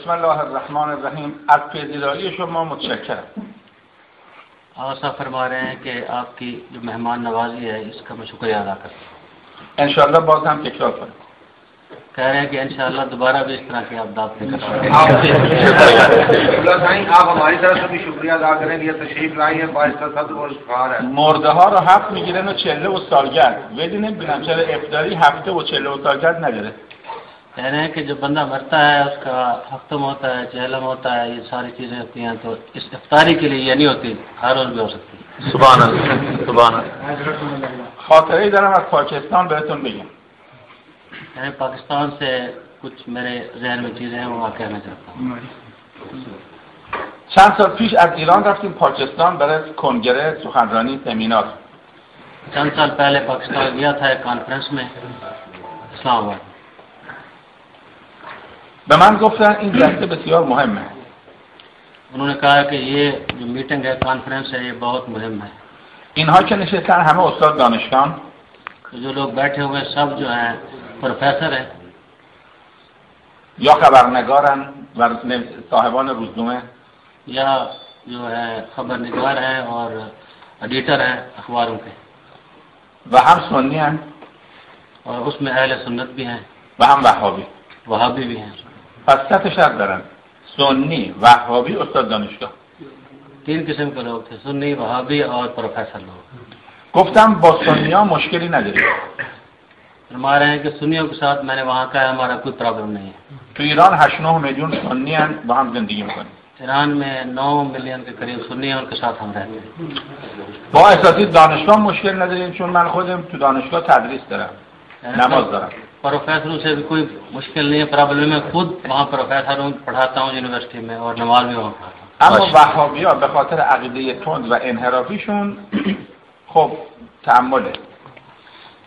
بسم الله الرحمن الرحیم. از پذیرایی شما متشکرم. आशा फरमा रहे हैं कि आपकी जो मेहमान नवाजी है इसका मैं शुक्रिया अदा करता हूँ. इंशाअल्लाह बहुत हम तकरार करें. कह रहे हैं कि इंशाअल्लाह दोबारा भी इस तरह की आप दावत करें. आप हमारी तरफ से भी शुक्रिया अदा करें कि तशरीफ लाई है, बाइस सब्र और इफ्तार है. مرده ها رو هفت میگیرن و 40 و سالگرد. ولی نمیدونم چرا افطاری هفته و 40 و سالگرد نداره. कह रहे हैं कि जब बंदा मरता है उसका हफ्तम होता है, चहलम होता है, ये सारी चीज़ें होती हैं, तो इस इफ्तारी के लिए ये नहीं होती, हर रोज़ भी हो सकती है. सुभान अल्लाह, सुभान अल्लाह. خاطره دارم از پاکستان بهتون بگم. यानी पाकिस्तान से कुछ मेरे जहन में चीज़ें हैं, वो मैं कहना चाहता हूँ. چند سال پیش از ایران رفتیم پاکستان برای کنگره سخنرانی سمینار. चंद साल पहले पाकिस्तान गया था एक कॉन्फ्रेंस में इस्लामाबाद. به من گفتن این جلسه بسیار مهمه. उन्होंने कहा कि ये जो मीटिंग है, कॉन्फ्रेंस है, ये बहुत मुहिम है. اینها که نشستن همه استاد دانشگاه. जो लोग बैठे हुए सब जो हैं प्रोफेसर हैं یا خبرنگارن و صاحبان روزنامه या जो है खबरनिगार हैं और एडिटर हैं अखबारों के, و هم سنی हैं और उसमें अहले सुन्नत भी हैं, و هم वहाबी. वहाबी भी हैं. پس سه شرط دارن: سنی، وهابی، استاد دانشگاه. 3 किस्म के लोग थे, सुन्नी, वहाबी और प्रोफेसर लोग. گفتم با سنی‌ها مشکلی نداریم. फरमा रहे हैं कि सुन्नियों के साथ मैंने वहाँ का हमारा कोई प्रॉब्लम नहीं है. تو ایران 8-9 میلیون سنی हैं با هم زندگی میکنیم. ईरान में 9 मिलियन के करीब सुन्नी हैं, उनके साथ हम रहते हैं. با اساتید دانشگاه مشکل نداریم چون من خودم تو دانشگاه تدریس دارم. نماز دارم. प्रोफेसरों से भी कोई मुश्किल नहीं है, प्रॉब्लम है. खुद वहाँ प्रोफेसर हूँ, पढ़ाता हूँ यूनिवर्सिटी में और नमाज भी वहाँ पढ़ाता हूँ. اما وهابی‌ها به خاطر عقیده تند و انحرافیشون خب تعامله.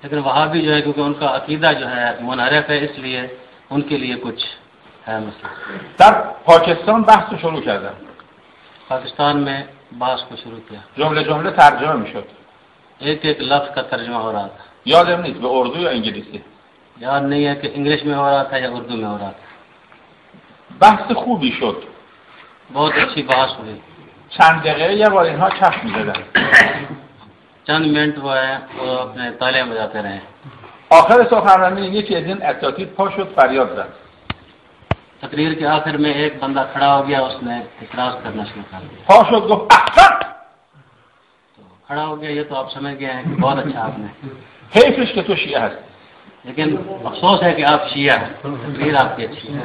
लेकिन वहाँ भी जो है क्योंकि उनका अकीदा जो है मुनहरफ है, इसलिए उनके लिए कुछ है मसला. در پاکستان بحث رو شروع کردم. पाकिस्तान में बहस को शुरू किया. جمله جمله ترجمه میشد. एक एक लफ्ज़ का तर्जुमा हो रहा था. یادم نیست به اردو یا انگلیسی. याद नहीं है कि इंग्लिश में हो रहा था या उर्दू में हो रहा था. بحث خوبی شد. बहुत अच्छी बहस हुई. چند دقیقه یه بار اینها کف می‌زدن. चंद मिनट वो है वो अपने ताले बजाते रहे. آخر سخنرانی یکی از این اساتید پا شد فریاد زد. तकरीर के आखिर में एक बंदा खड़ा हो गया, उसने इतराज़ करना शुरू कर दिया. پا شد گفت احسن. तो खड़ा हो गया, ये तो आप समझ गए हैं कि बहुत अच्छा आपने. حیفش که تو شیعه هستی. लेकिन अफसोस है कि आप शिया हैं, तकरीर आपकी अच्छी है.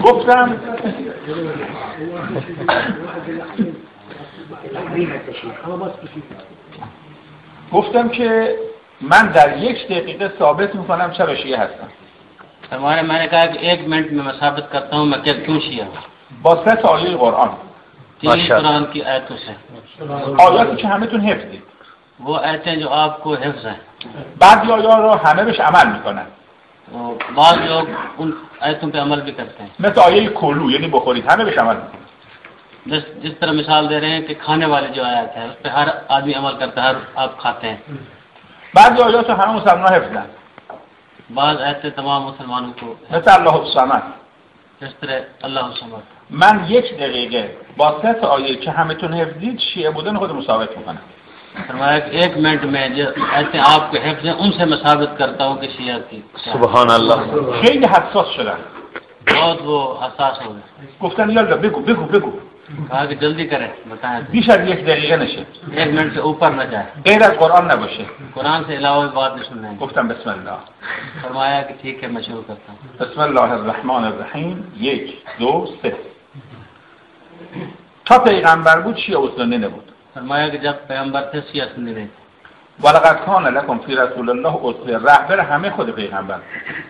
گفتم گفتم که من در 1 دقیقه ثابت میکنم چرا شیعه هستم. मैंने कहा कि 1 मिनट में मैं साबित करता हूँ मैं क्यों शिया हूँ. با 3 آیه قرآن. 3 कुरान की आयतों से. آیاتی که همتون حفظید. वो आयतें जो आपको हिफ्ज़ हैं. بعضی آیات رو همه بهش عمل میکنن. بعض लोग उन आयतों पे अमल भी करते हैं. مثل آیه کلو یعنی بخورید همه بهش عمل میکنن. जिस तरह मिसाल दे रहे हैं कि खाने वाले जो आयत है उस पे हर आदमी अमल करता है, हर आप खाते हैं. بعضی آیات رو همه مسلمان حفظن. بعض आयतें तमाम मुसलमानों को, مثل الله الصمد. जिस तरह अल्लाह समद. من 1 دقیقه با 3 آیه که همتون حفظید شیعه بودن خودم ثابت میکنم. फरमाया कि 1 मिनट में जो ऐसे आपके हिफ्ज़ हैं उनसे मैं साबित करता हूँ कि शिया की. सुभान अल्लाह. خیلی حساس شدن. बहुत वो हसास हो गए. گفتن یالا بگو بگو بگو. कहा कि जल्दी करें, बताएं. بیش از 1 دقیقه نشه. 1 मिनट से ऊपर न जाए. غیر از قرآن نباشه. कुरान से अलावा बात नहीं सुनना है. گفتم بسم الله. फरमाया कि ठीक है मैं शुरू करता हूँ. بسم الله الرحمن الرحیم. 1 2 3. تا پیغمبر بود شیعه و سنی نبود. फरमाया कि जब पैगंबर थे शिया सुन्नी नहीं थे. ولقد کان لکم فی رسول الله اسوه. رهبر همه خود پیغمبر.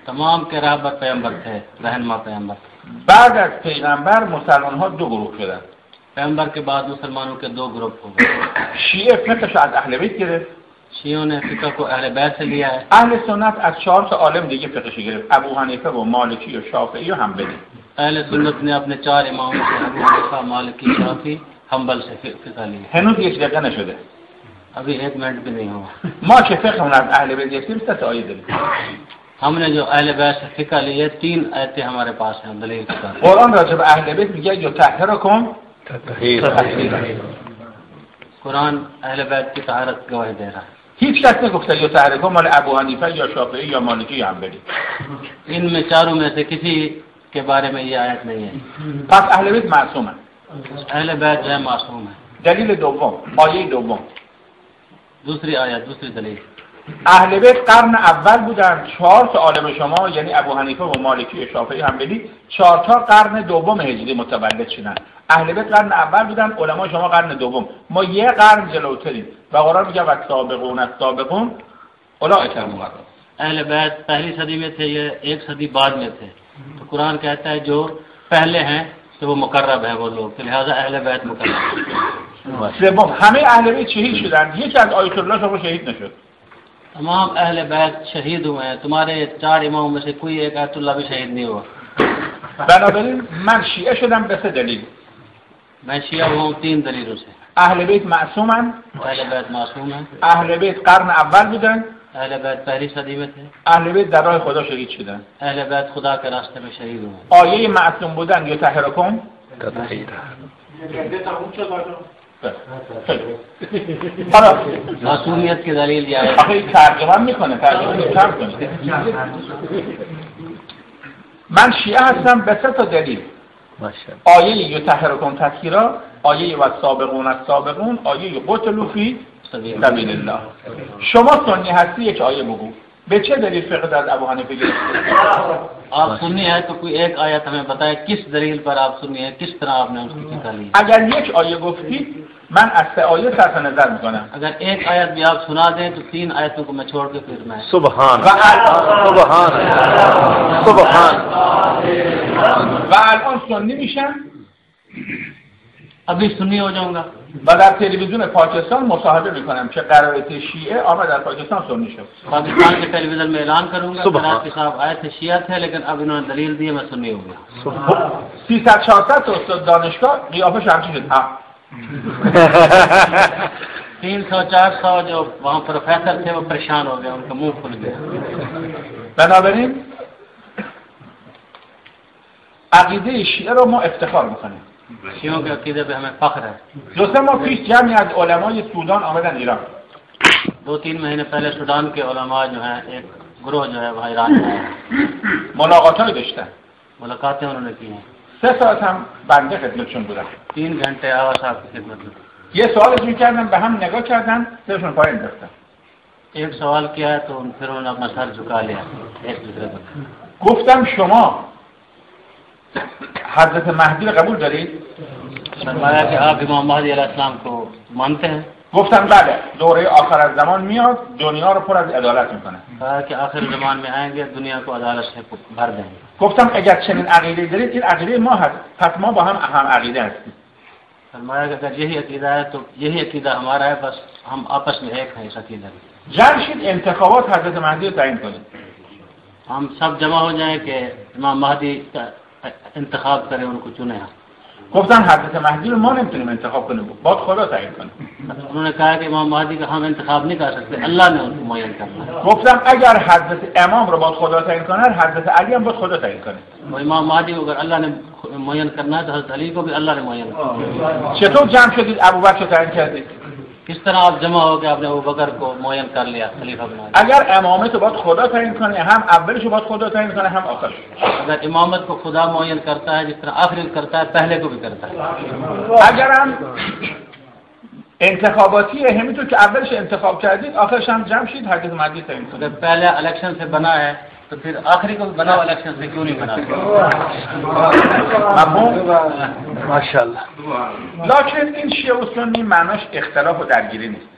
तमाम के राहबर पैगंबर थे, रहनुमा पैगंबर. بعد از پیغمبر مسلمان ها 2 گروه شدن. पैगंबर के बाद मुसलमानों के 2 ग्रुप हो गए. شیعه فقهش از اهل بیت گرفت. शियों ने फिक़ह को अहले बैत से लिया है. اهل سنت از 4 تا عالم دیگه فقهش گرفت. ابو حنیفه و مالکی و شافعی و حنبلی. अहले सुन्नत ने अपने 4 इमामों से अबू हनीफा, मालिकी, शाफी, हम्बल से फिक़ह लिया. هنوز 1 دقیقه نشده. अभी 1 मिनट भी नहीं हुआ. ما که فقهمون از اهل بیت گرفتیم 3 آیه داریم. हमने जो अहले बैत से फिका ली है 3 आयतें हमारे पास हैं दलील के साथ। قرآن راجع به اهل بیت میگه یطهرکم कुरान अहले बैत की तहारत गवाही दे रहा है। هیچ کس نگفته یطهرکم مال ابو حنیفه یا شافعی یا مالکی یا حنبلی. इनमें चारों में से किसी के बारे में ये आयत नहीं है। پس اهل بیت معصومن. अहले बैत जो है मासूम है। دلیل دوم، آیه دوم، दूसरी आयत दूसरी दलील اهل بیت قرن اول بودن، 4 تا عالم شما یعنی ابو حنیفه و مالکی و شافعی حنبلی 4 تا قرن دوم هجری متولد شدن. اهل بیت قرن اول بودن، علما شما قرن دوم. ما یه قرن جلوتریم و قرآن میگه والسابقون السابقون اولئک المقربون. अहले बैत पहली सदी में थे, ये 1 सदी बाद में थे। तो कुरान कहता है जो पहले हैं तो वो मुकर्रब है वो लोग, तो लिहाजा अहले बैत मुकर्रब। سوم، همه اهل بیت شهید شدن، یکی از آیت الله شما شهید نشد. तमाम अहले बैत शहीद हुए हैं, तुम्हारे 4 इमामों में से कोई एक आयतुल्लाह भी शहीद नहीं हुआ। بنابراین من شیعه شدم به 3 دلیل. मैं शिया हुआ हूँ 3 दलीलों से। اهل بیت معصومن، अहले बैत मासूम है, اهل بیت قرن اول بودن، अहले बैत पहली सदी में थे, اهل بیت در راه خدا شهید شدن. अहले बैत खुदा के रास्ते में शहीद हुए। آیه معصوم بودن یطهرکم حالا मासूमियत की दलील ये है। آخه ترجمه میکنه، ترجمه کم کنه. من شیعه هستم به 3 تا دلیل. آیه یطهرکم تطهیرا، آیه والسابقون السابقون، آیه قتلوا فی سبیل الله. شما سنی هستی یک آیه بگو. به چه دلیل فقه از ابو حنیفه گرفته؟ आप सुन्नी है तो कोई एक आयत हमें बताए किस दलील पर आप सुन्नी है, किस तरह आपने उसकी फिका ली। اگر یک آیه گفتی من از 3 آیه صرف نظر میکنم. अगर एक आयत भी आप सुना दें तो 3 आयतों को मैं छोड़ के फिर मैं सुभान و الان سنی میشم अभी सुन्नी हो जाऊंगा و در تلویزیون پاکستان مصاحبه میکنم که قرائت شیعه آمد در پاکستان سنی شد. पाकिस्तान के टेलीविजन में ऐलान करूंगा कि आपके साहब आए थे शिया थे लेकिन अब इन्होंने दलील दी मैं सुन्नी हो गया। 300 400 تا استاد دانشگاه قیافه همچین شد. 300-400 जो वहाँ प्रोफेसर थे वो परेशान हो गए, उनका मुंह खुल गया। بنابراین عقیده شیعه رو ما افتخار میکنیم. शियों के अकीदे पे हमें फख्र है। 2-3 ماه پیش جمعی از علمای سودان آمدن ایران. 2-3 महीने पहले सूडान के उलमा जो हैं एक ग्रोह जो है वहाँ ईरान में आया, ملاقات‌هایی داشتن. मुलाकातें उन्होंने की हैं। 3 ساعت هم بنده خدمتشون بودم. 3 घंटे आवा साहब की खिदमत में یه سوالش میکردم به هم نگاه کردن، سرشون پایین انداختن. एक सवाल किया है तो फिर उन्होंने अपना सर झुका लिया एक दूसरे पर। گفتم شما حضرت مهدی رو قبول دارید؟ फरमाया कि आप इमाम महदी अलैहिस्सलाम को मानते हैं? گفتم بله، دوره آخر از زمان میاد دنیا رو پر از عدالت میکنه. कहा कि आखिर ज़मान में आएंगे दुनिया को अदालत से भर देंगे। گفتم اگر چنین عقیده دارید این عقیده ما هست، پس ما با هم عقیده هستیم. फरमाया कि अगर यही अकीदा है तो यही अकीदा हमारा है, बस हम आपस में एक हैं इस अकीदे में। جمع شید انتخابات حضرت مهدی رو تعیین کنید. हम सब जमा हो जाएं कि इमाम महदी का इंतखाब करें, उनको चुने हम। گفتن حضرت مهدی رو ما نمیتونیم انتخاب کنیم، باید خدا تعیین کنه. उन्होंने कहा कि इमाम महदी का हम इंतखाब नहीं कर सकते, अल्लाह ने उनको मुय्यन करना है। گفتم اگر حضرت امام رو باید خدا تعیین کنه، حضرت علی هم باید خدا تعیین کنه. वो इमाम महदी को अगर अल्लाह ने मुय्यन करना है तो हज़रत अली को भी अल्लाह ने मुय्यन करना है। چطور جمع شدید ابوبکر رو تعیین کردید؟ किस तरह आप जमा हो गए आपने अबू बकर को मुय्यन कर लिया खलीफा बना लिया? اگر امامت رو باید خدا تعیین کنه، هم اولش رو باید خدا تعیین کنه هم آخرش. अगर इमामत को खुदा मुय्यन करता है जिस तरह आखिरी करता है पहले को भी करता है। اگر هم انتخاباتیه، همینطور که اولش انتخاب کردید آخرش هم جمع شید حضرت مهدی تعیین کنه. अगर पहले इलेक्शन से बना है तो फिर आखिरी को भी बना हुआ इलेक्शन से क्यों नहीं बना? مفهوم؟ माशाअल्लाह। لکن این شیعه و سنی معناش اختلاف و درگیری نیست.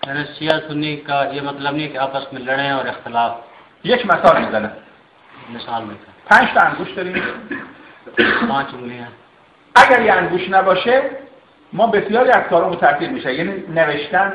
मैंने शिया सुन्नी का ये मतलब नहीं कि आपस में लड़ें और इख्तलाफ। یک مثال میزنم. मिसाल में 5 تا انگوش داریم. 5 उंगलियां اگر یه انگوش نباشه ما بسیاری از کارامون تعطیل میشه، یعنی نوشتن